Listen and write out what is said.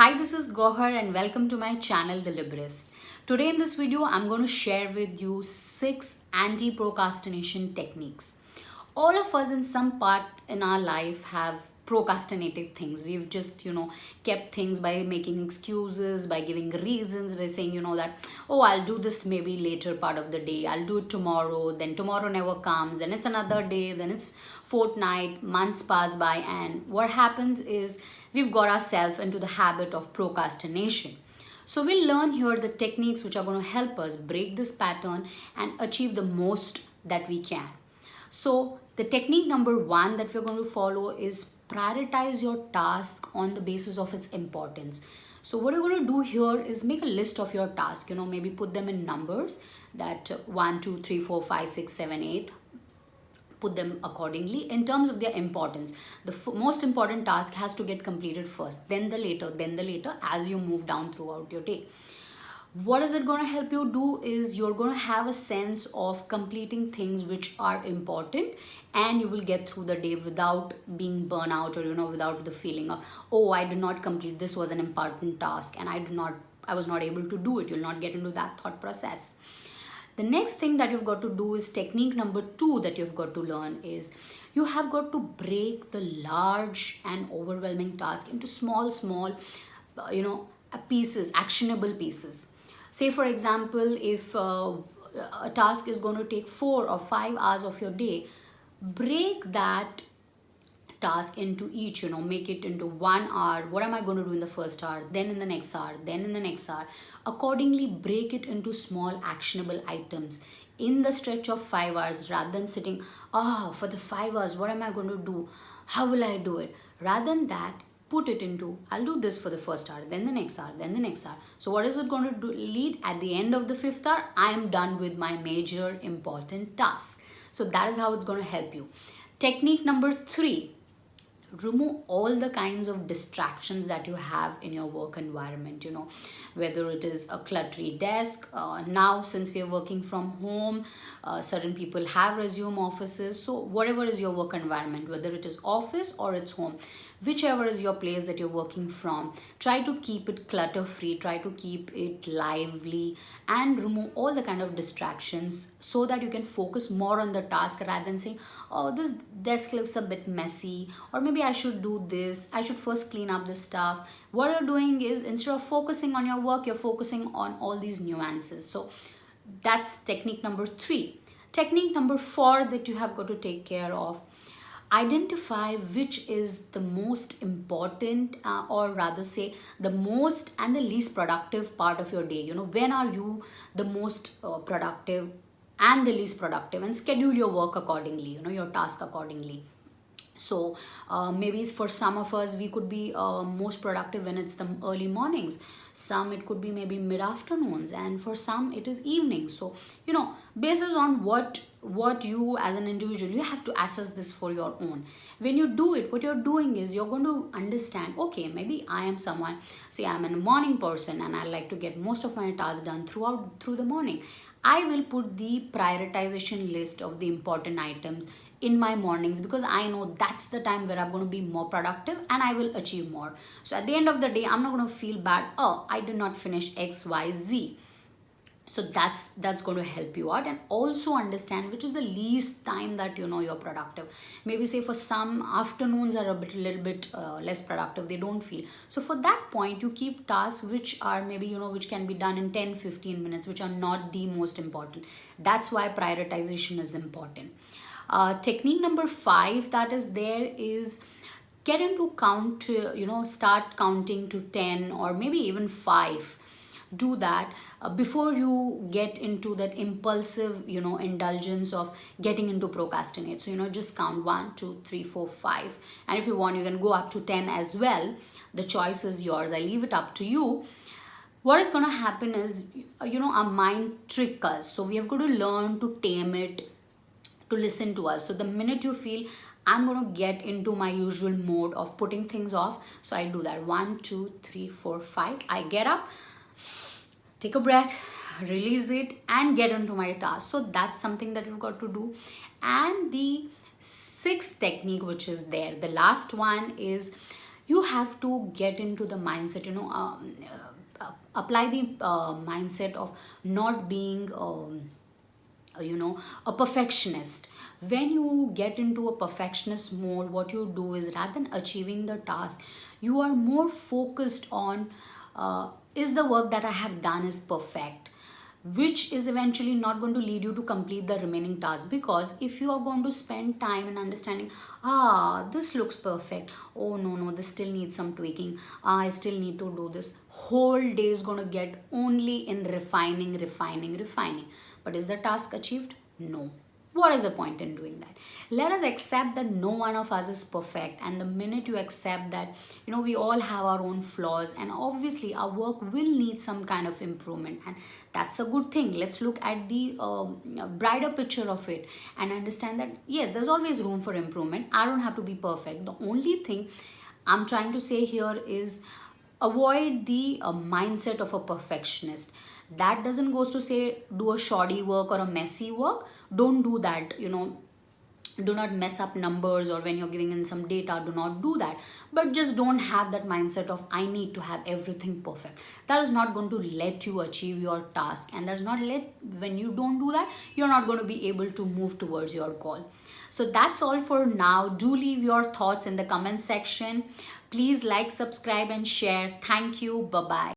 Hi, this is Gohar and welcome to my channel The Librist. Today in this video, I'm going to share with you 6 anti-procrastination techniques. All of us in some part in our life have procrastinated things. We've just, kept things by making excuses, by giving reasons, by saying, that, oh, I'll do this maybe later part of the day. I'll do it tomorrow. Then tomorrow never comes. Then it's another day. Then it's fortnight. Months pass by. And what happens is we've got ourselves into the habit of procrastination. So we'll learn here the techniques which are going to help us break this pattern and achieve the most that we can. So the technique number 1 that we're going to follow is prioritize your task on the basis of its importance. So what you're going to do here is make a list of your tasks, maybe put them in numbers that 1, 2, 3, 4, 5, 6, 7, 8. Put them accordingly in terms of their importance. The most important task has to get completed first, then the later as you move down throughout your day. What is it going to help you do is you're going to have a sense of completing things which are important, and you will get through the day without being burnt out, or without the feeling of, oh, I did not complete, this was an important task and I was not able to do it. You'll not get into that thought process. The next thing that you've got to do is technique number 2 that you've got to learn is you have got to break the large and overwhelming task into small pieces, actionable pieces. Say for example, if a task is going to take 4 or 5 hours of your day, break that task into each, make it into 1 hour. What am I going to do in the first hour, then in the next hour, then in the next hour? Accordingly, break it into small actionable items in the stretch of 5 hours, rather than sitting, for the 5 hours, what am I going to do? How will I do it? Rather than that, put it into, I'll do this for the first hour, then the next hour, then the next hour. So what is it going to lead? At the end of the 5th hour, I am done with my major important task. So that is how it's going to help you. Technique number 3, remove all the kinds of distractions that you have in your work environment, whether it is a cluttery desk. Now since we are working from home, certain people have resumed offices. So whatever is your work environment, whether it is office or it's home, whichever is your place that you're working from, try to keep it clutter free, try to keep it lively, and remove all the kind of distractions so that you can focus more on the task, rather than saying, oh, this desk looks a bit messy, or maybe I should do this, I should first clean up this stuff. What you're doing is, instead of focusing on your work, you're focusing on all these nuances. So that's technique number 3. Technique number 4 that you have got to take care of: identify which is the most important, or rather say the most and the least productive part of your day. When are you the most productive and the least productive, and schedule your work accordingly, your task accordingly. So maybe for some of us, we could be most productive when it's the early mornings. Some it could be maybe mid-afternoons, and for some it is evening. So basis on what you as an individual, you have to assess this for your own. When you do it, what you're doing is you're going to understand, okay, maybe I am someone, say I'm a morning person and I like to get most of my tasks done through the morning. I will put the prioritization list of the important items in my mornings, because I know that's the time where I'm going to be more productive and I will achieve more. So at the end of the day, I'm not going to feel bad, oh, I did not finish XYZ. So that's going to help you out, and also understand which is the least time that you're productive. Maybe say for some, afternoons are little bit less productive, they don't feel. So for that point, you keep tasks which are maybe which can be done in 10-15 minutes, which are not the most important. That's why prioritization is important. Technique number 5 that is there is get into count, start counting to 10 or maybe even 5. Do that before you get into that impulsive indulgence of getting into procrastinate. So just count 1, 2, 3, 4, 5, and if you want, you can go up to 10 as well. The choice is yours, I leave it up to you. What is going to happen is our mind tricks us, so we have got to learn to tame it, to listen to us. So the minute you feel I'm going to get into my usual mode of putting things off, so I do that 1, 2, 3, 4, 5. I get up, take a breath, release it, and get into my task. So that's something that you've got to do. And the 6th technique which is there, the last one, is You have to get into the mindset, apply the mindset of not being a perfectionist. When you get into a perfectionist mode, what you do is, rather than achieving the task, you are more focused on, is the work that I have done is perfect, which is eventually not going to lead you to complete the remaining task. Because if you are going to spend time in understanding, this looks perfect, oh no no, this still needs some tweaking, I still need to do this, whole day is going to get only in refining. But is the task achieved? No. What is the point in doing that? Let us accept that no one of us is perfect, and the minute you accept that, we all have our own flaws, and obviously our work will need some kind of improvement, and that's a good thing. Let's look at the brighter picture of it and understand that yes, there's always room for improvement. I don't have to be perfect. The only thing I'm trying to say here is, avoid the mindset of a perfectionist. That doesn't goes to say do a shoddy work or a messy work. Don't do that. Do not mess up numbers, or when you're giving in some data, do not do that. But just don't have that mindset of I need to have everything perfect. That is not going to let you achieve your task, and that's not let when you don't do that, you're not going to be able to move towards your goal. So that's all for now. Do leave your thoughts in the comment section. Please like, subscribe and share. Thank you. Bye bye.